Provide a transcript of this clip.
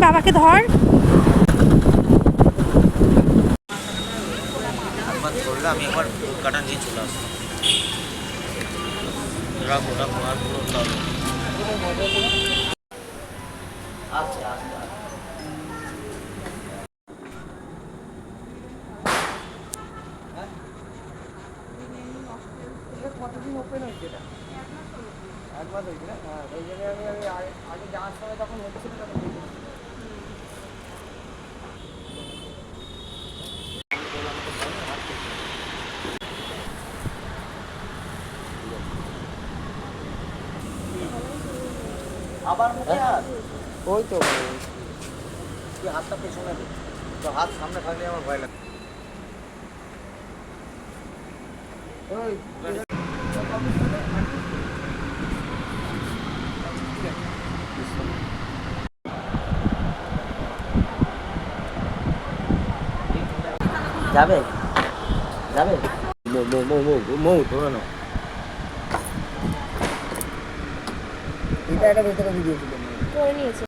বাবাকে ধর। আমি একবার কাটা নিয়ে চলে আসবো। আচ্ছা আচ্ছা কতদিন ওপেন হয়েছে এটা? এক মাস হয়েছে না? হ্যাঁ, ওই জন্য আমি আগে যাওয়ার সময় যখন হচ্ছিল তখন আবার মুখে হাত, ওই তো তুই হাতটা পেছনে দে, তো হাত সামনে থাকলে আমার ভয় লাগে। ওই যাবে যাবে মৌ ধরে নাও। এটা একটা ভেতরে ভিডিও ছিল। করে নিয়েছে।